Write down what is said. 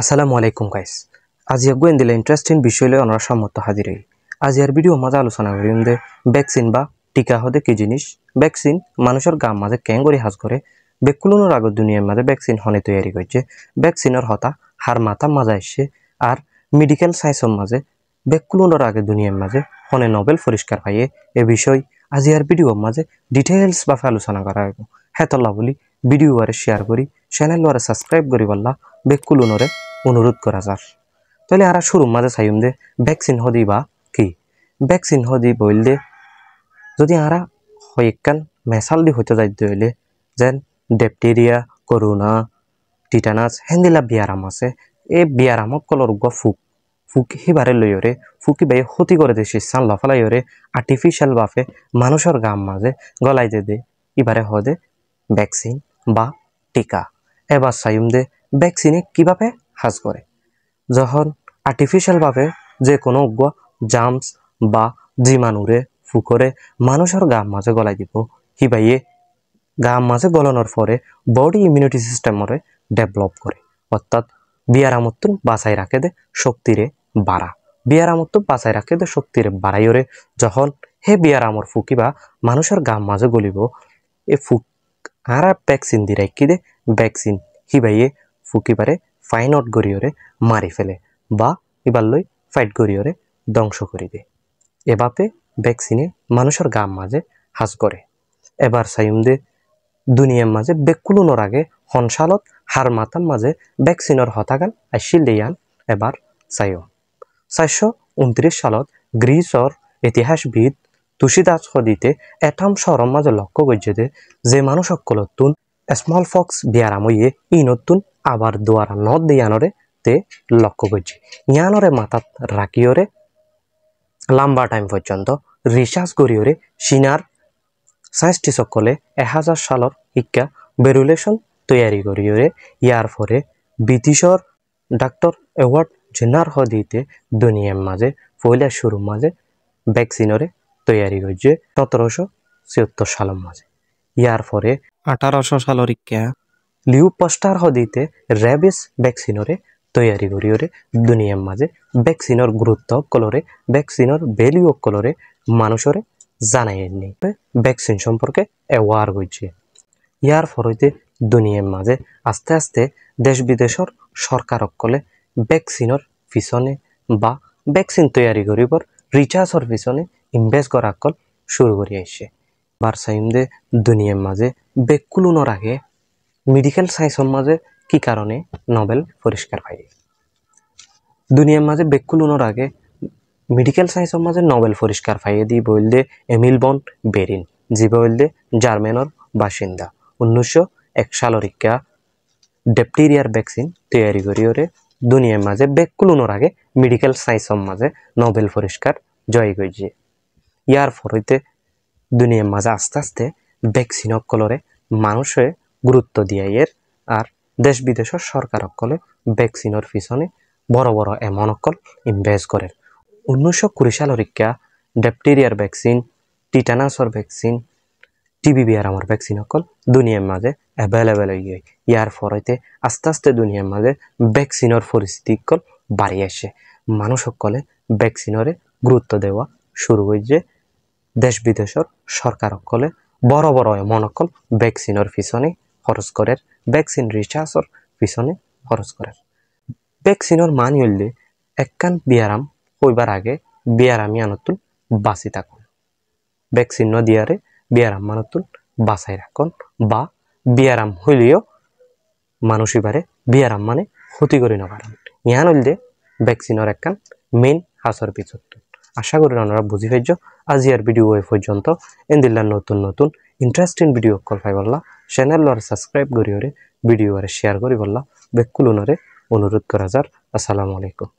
আসসালামু আলাইকুম গাইস। আজ ইয়াগুয়েন দিলে ইন্টারেস্টিং বিষয় লই আমরা সম্মত হাজির হই। আজ এর ভিডিও মজা আলোচনা করিম দে ভ্যাকসিন বা টিকা হদে কি জিনিস, ভ্যাকসিন মানুষের গাম মাঝে কেন করে হাজ করে, বেকুলুনোর আগত দুনিয়ার মাঝে ভ্যাকসিন হনে তৈরি করছে, ভ্যাকসিনের হতা হার মাথা মাজা এসে আর মেডিকেল সায়েন্সের মাঝে বেকুলুনোর আগে দুনিয়ার মাঝে হনে নোবেল পুরস্কার পাইয়ে এ বিষয় আজ এর ভিডিও মাঝে ডিটেইলস বা আলোচনা করা হইব। হেতল্লা বলি ভিডিও আরে শেয়ার করি, চ্যানেল আরে সাবস্ক্রাইব করি বললা বেকুলুনোরে অনুরোধ করা যার। তাহলে আর শুরু মাঝে চাইম দে ভ্যাকসিন হদি বা কি, ভ্যাকসিন হদি বললে যদি আরা হয়েকান মেসাল দি হইতে যাইতে হইলে যেন ডেপটেরিয়া, করোনা, টিটানাস হেন্দিলা বিয়ারাম আছে, এই বিয়ারামক কলর ফুক ফুক হিবারে লইরে ফুকি বাই ক্ষতি করে দেশে সান লফালাইরে আর্টিফিশিয়াল বাফে মানুষের গাম মাঝে গলাই দে ইবারে হদে ভ্যাকসিন বা টিকা। এবার চাইম দে ভ্যাকসিনে কিভাবে হাজ করে। যখন আর্টিফিশিয়াল ভাবে যে কোনো জামস বা জীবাণুরে ফুকরে মানুষের গাম মাঝে গলাই দিব, হিবাইয়ে গাম মাঝে গলানোর পরে বডি ইমিউনিটি সিস্টেমরে ডেভেলপ করে, অর্থাৎ বিয়ারামত্তুন বাঁচাই রাখে দে শক্তিরে বাড়া, বিয়ারামত্তুন বাঁচাই রাখে দে শক্তিরে বাড়াইরে। যখন হে বিয়ারামর ফুকিবা মানুষের গাম মাঝে গলিব, এ ফুক আর ভ্যাকসিন দি রাখি দে ভ্যাকসিন হিবাইয়ে ফুকিবারে ফাইন আউট গড়িয়রে মারি ফেলে বা এবার লই ফাইট গড়িয়রে ধ্বংস করে দে। এভাবে ভ্যাকসিনে মানুষের গাম মাঝে হাজ করে। এবার চাইম দে দুনিয়ার মাঝে বেকুলুনোর আগে হনসালত হার মাতার মাঝে ভ্যাকসিনের হতাগান আইসিল দেয়ান। এবার চাইও 429 সালত গ্রিসর ইতিহাসবিদ তুষিদাস হদিতে এটাম শহরের মাঝে লক্ষ্য করছে যে মানুষ সকলতুন স্মল ফক্স বিয়ারাম হইয়ে ই নতুন আবার দোয়ারা নদ দিয়ানরে তে লক্ষ্য করছে। ইয়ানরে মাথাত রাখিওরে লম্বা টাইম পর্যন্ত রিসার্চ করিওরে সিনার সায়েন্টিস্ট সকলে 1000 সালর শিক্ষা বেরুলেশন তৈয়ারি করিওরে ইয়ার পরে ব্রিটিশর ডাক্তার এডওয়ার্ড জেনার হদিতে দুনিয়ার মাঝে পয়লা শুরু মাঝে ভ্যাকসিনরে তৈয়ারি করছে 1776 সালের মাঝে। ইয়ার পরে 1800 সালের শিক্ষা লিউ পাস্টার হদিতে রেবিস ভ্যাকসিনরে তৈয়ারি করিওরে দুনিয়ার মাঝে ভ্যাকসিনের গুরুত্ব কলরে ভ্যাকসিনের ভ্যালু কলরে মানুষরে জানাইনি, ভ্যাকসিন সম্পর্কে অ্যাওয়ার হয়েছে। ইয়ার ফলতে দুনিয়ার মাঝে আস্তে আস্তে দেশ বিদেশের সরকার সকলে ভ্যাকসিনের পিছনে বা ভ্যাকসিন তৈয়ারি করিবার রিসার্চের পিছনে ইনভেস্ট করা কল শুরু করে আসছে। বারসাইম দে দুনিয়ার মাঝে বেকুলুনোর আগে মেডিকেল সায়েন্সের মাঝে কি কারণে নোবেল পুরস্কার পাই। দুনিয়ার মাঝে বেকুলুনোর আগে মেডিকেল সায়েন্সের মাঝে নোবেল পুরস্কার পাইয়ে দি বললে এমিল বন বেরিন, যে বললে জার্মানের বাসিন্দা। 1901 সালের শিক্ষা ডেপটেরিয়ার ভ্যাকসিন তৈয়ারি করিওরে দুনিয়ার মাঝে বেকুলুনোর আগে মেডিকেল সায়েন্সের মাঝে নোবেল পুরস্কার জয় করছে। ইয়ার ফলতে দুনিয়ার মাঝে আস্তে আস্তে ভ্যাকসিন সকলরে মানুষে গুরুত্ব দিয়ে আর দেশ বিদেশের সরকার সকলে ভ্যাকসিনের পিছনে বড় বড় এমন সকল ইনভেস্ট করে। 1920 সালের শিক্ষা ডেপটেরিয়ার ভ্যাকসিন, টিটানাসর ভ্যাকসিন, টিবি বিয়ারামর ভ্যাকসিন সকল দুনিয়ার মাঝে অ্যাভেলেবেল হয়ে যায়। ইয়ার ফলতে আস্তে আস্তে দুনিয়ার মাঝে ভ্যাকসিনের পরিস্থিতি কল বাড়ি আসে, মানুষ সকলে ভ্যাকসিনরে গুরুত্ব দেওয়া শুরু হয়েছে। দেশ বিদেশের সরকার সকলে বড় বড় এমন সকল ভ্যাকসিনের পিছনে খরচ করে, ভ্যাকসিন রিসার্চের পিছনে খরচ করে। ভ্যাকসিনের মান হইলে একখান বিয়ারাম হইবার আগে বিয়ারামি আনতুন বাঁচি থাকুন, ভ্যাকসিন দিয়ারে বিয়ারাম মানতুন বাঁচাই রাখুন বা বিয়ারাম হইলেও মানুষ এবারে বিয়ারাম মানে ক্ষতি করি না পারেন। ইয়ান হইলে ভ্যাকসিনের একখান মেইন হাসর পিছর। আশা করি আপনারা বুঝি পাইছ। আজি আর ভিডিও এই পর্যন্ত। এন্দিল্লার নতুন নতুন ইন্টারেস্টিং ভিডিও কল পাই বললা চ্যানেল সাবস্ক্রাইব করিওরে ভিডিও শেয়ার করি বললা বেকুলুনরে অনুরোধ করা যার। আসসালামু আলাইকুম।